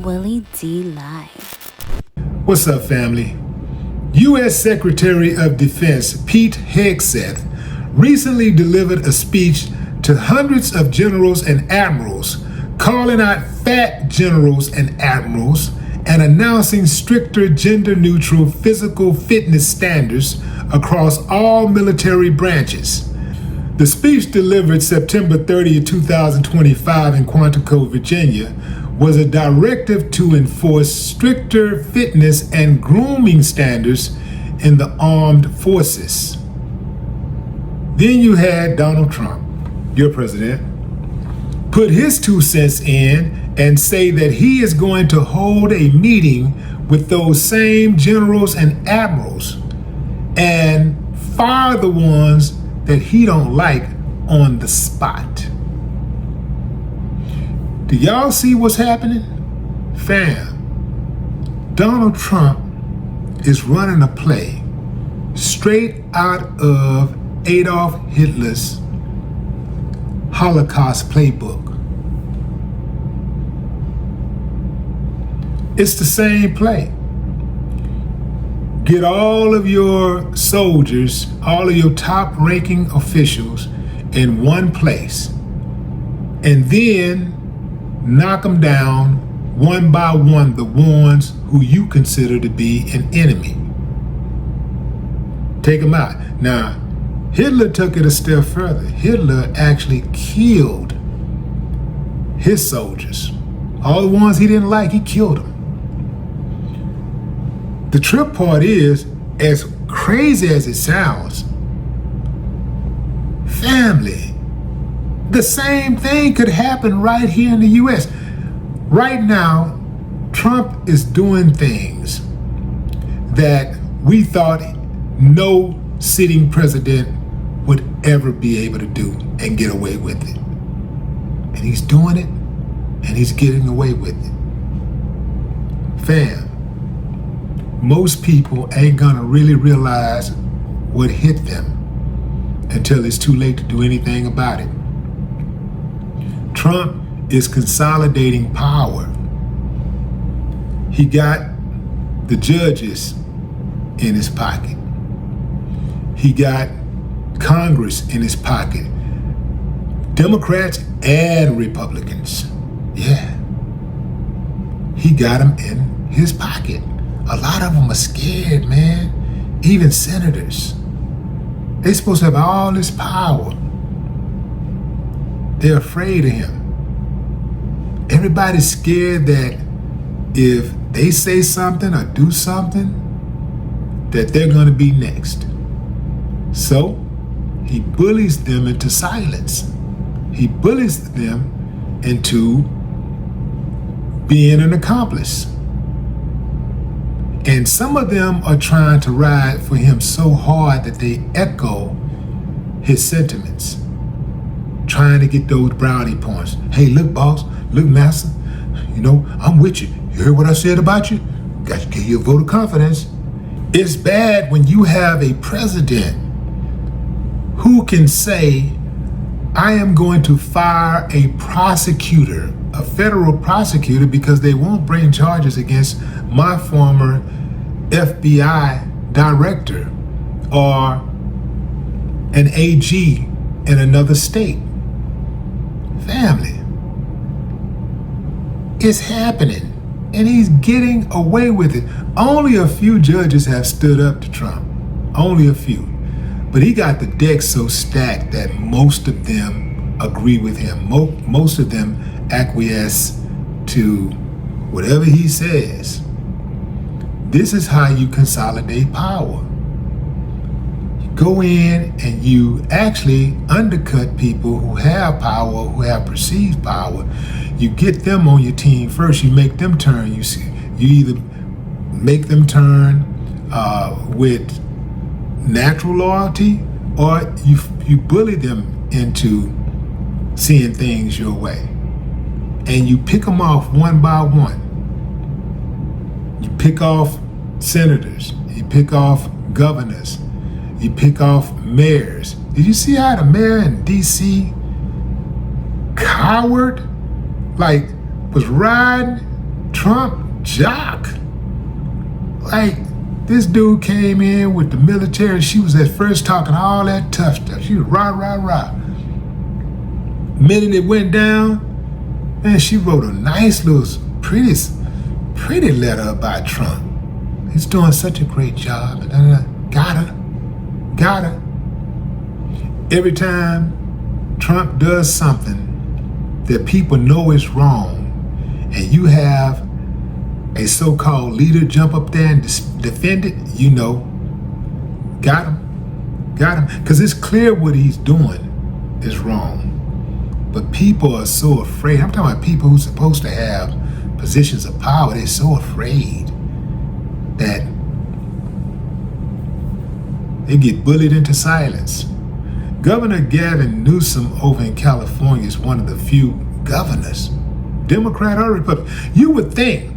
Willie D Live. What's up, family? U.S. Secretary of Defense Pete Hegseth recently delivered a speech to hundreds of generals and admirals, calling out fat generals and admirals and announcing stricter gender-neutral physical fitness standards across all military branches. The speech, delivered September 30, 2025 in Quantico, Virginia, was a directive to enforce stricter fitness and grooming standards in the armed forces. Then you had Donald Trump, your president, put his 2 cents in and say that he is going to hold a meeting with those same generals and admirals and fire the ones that he don't like on the spot. Do y'all see what's happening? Fam, Donald Trump is running a play straight out of Adolf Hitler's Holocaust playbook. It's the same play. Get all of your soldiers, all of your top-ranking officials in one place, and then knock them down one by one, the ones who you consider to be an enemy. Take them out. Now, Hitler took it a step further. Hitler actually killed his soldiers. All the ones he didn't like, he killed them. The trip part is, as crazy as it sounds, family, the same thing could happen right here in the U.S. Right now, Trump is doing things that we thought no sitting president would ever be able to do and get away with it. And he's doing it, and he's getting away with it. Fam, most people ain't gonna really realize what hit them until it's too late to do anything about it. Trump is consolidating power. He got the judges in his pocket. He got Congress in his pocket. Democrats and Republicans. Yeah. He got them in his pocket. A lot of them are scared, man. Even senators. They're supposed to have all this power. They're afraid of him. Everybody's scared that if they say something or do something, that they're going to be next. So he bullies them into silence. He bullies them into being an accomplice. And some of them are trying to ride for him so hard that they echo his sentiments, trying to get those brownie points. Hey, look, boss, look, master, I'm with you. You heard what I said about you? Got to give you a vote of confidence. It's bad when you have a president who can say, I am going to fire a prosecutor, a federal prosecutor, because they won't bring charges against my former FBI director or an AG in another state. Family, it's happening, and he's getting away with it. Only a few judges have stood up to Trump, only a few. But he got the deck so stacked that most of them agree with him. Most of them acquiesce to whatever he says. This is how you consolidate power. You go in and you actually undercut people who have power, who have perceived power. You get them on your team first. You make them turn. You either make them turn with natural loyalty, or you bully them into seeing things your way. And you pick them off one by one. You pick off senators, you pick off governors, you pick off mayors. Did you see how the mayor in DC, coward, was riding Trump jock. Like, this dude came in with the military. She was at first talking all that tough stuff. She was rah, rah, rah. Minute it went down, man, she wrote a nice little, pretty letter about Trump. He's doing such a great job. Got her. Every time Trump does something that people know is wrong, and you have a so-called leader jump up there and defend it, you know, got him. Because it's clear what he's doing is wrong. But people are so afraid. I'm talking about people who's supposed to have positions of power. They're so afraid that they get bullied into silence. Governor Gavin Newsom over in California is one of the few governors, Democrat or Republican. You would think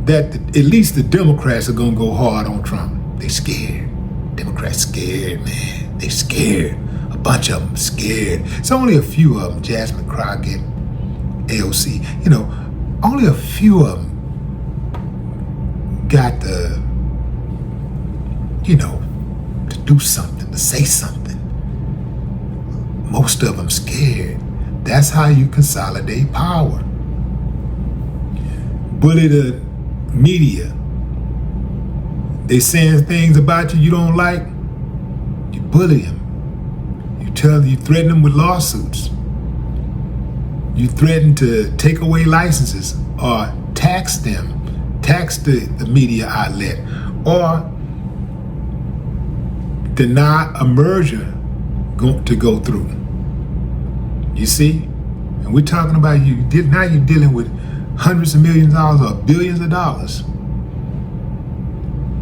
that at least the Democrats are going to go hard on Trump. They scared. Democrats scared, man. They scared. A bunch of them scared. It's only a few of them, Jasmine Crockett, AOC, you know, only a few of them got the, you know, to do something, to say something. Most of them scared. That's how you consolidate power. Bully the media. They saying things about you don't like, you bully them. You threaten them with lawsuits. You threaten to take away licenses or tax them, tax the media outlet, or deny a merger to go through. You see? And we're talking about now you're dealing with hundreds of millions of dollars or billions of dollars.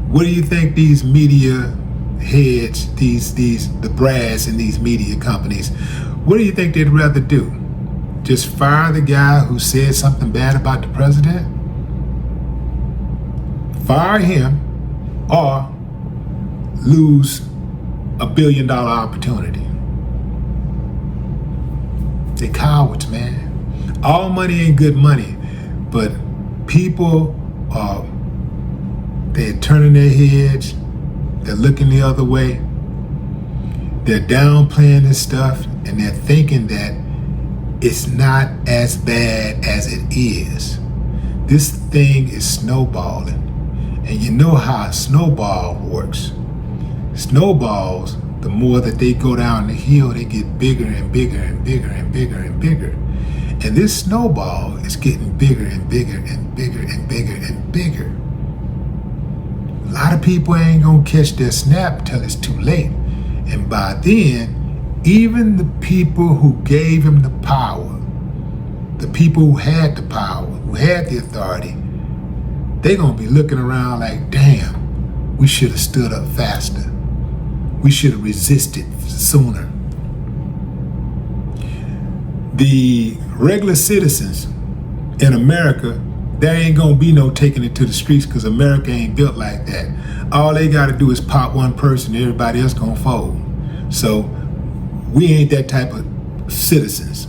What do you think these media heads, the brass in these media companies, what do you think they'd rather do? Just fire the guy who said something bad about the president? Fire him, or lose $1 billion opportunity? They cowards, man. All money ain't good money, but people are, they're turning their heads. They're looking the other way. They're downplaying this stuff, and they're thinking that it's not as bad as it is. This thing is snowballing. And you know how a snowball works. Snowballs, the more that they go down the hill, they get bigger and bigger and bigger and bigger and bigger. And this snowball is getting bigger and bigger and bigger and bigger and bigger. A lot of people ain't gonna catch their snap till it's too late. And by then, even the people who gave him the power, the people who had the power, who had the authority, they gonna be looking around like, damn, we should have stood up faster. We should have resisted sooner. The regular citizens in America, there ain't gonna be no taking it to the streets, because America ain't built like that. All they gotta do is pop one person, everybody else gonna fold. So we ain't that type of citizens.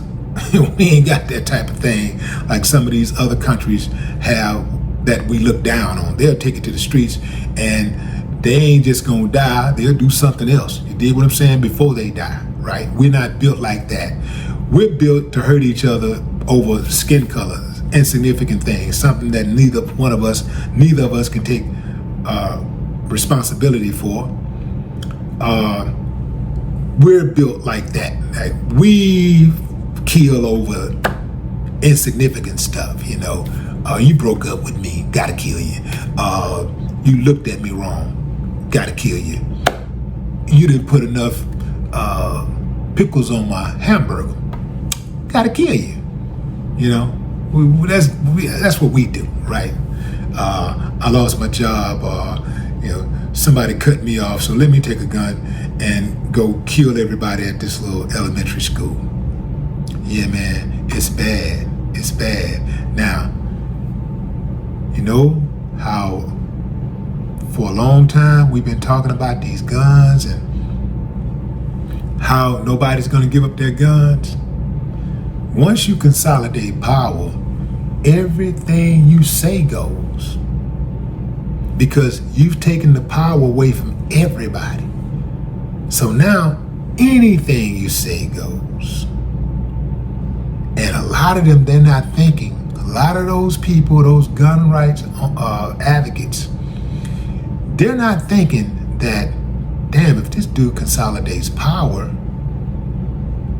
We ain't got that type of thing like some of these other countries have that we look down on. They'll take it to the streets, and they ain't just gonna die, they'll do something else. You dig what I'm saying? Before they die, right? We're not built like that. We're built to hurt each other over skin colors, insignificant things, something that neither of us can take responsibility for. We're built like that. Like, we kill over insignificant stuff, you know. You broke up with me, gotta kill you. You looked at me wrong, gotta kill you. You didn't put enough pickles on my hamburger, gotta kill you. You know, that's what we do, right? I lost my job, you know, somebody cut me off, so let me take a gun and go kill everybody at this little elementary school. Yeah, man, it's bad. It's bad. Now, you know how for a long time we've been talking about these guns and how nobody's going to give up their guns? Once you consolidate power, everything you say goes. Because you've taken the power away from everybody. So now anything you say goes. And a lot of them, they're not thinking. A lot of those people, those gun rights advocates, they're not thinking that, damn, if this dude consolidates power,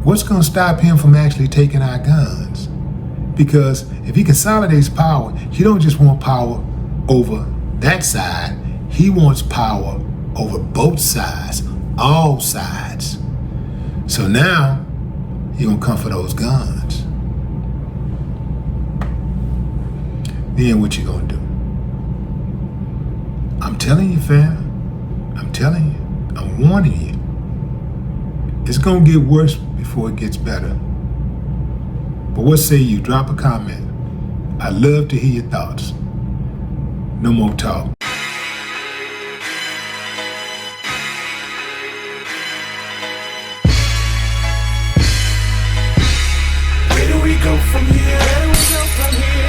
what's going to stop him from actually taking our guns? Because if he consolidates power, he don't just want power over that side. He wants power over both sides, all sides. So now he gonna come for those guns. Then what you gonna do? I'm telling you, fam. I'm telling you. I'm warning you. It's gonna get worse before it gets better. But what say you? Drop a comment. I'd love to hear your thoughts. No more talk. Where do we go from here?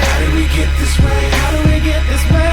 How do we get this way? How do we get this way?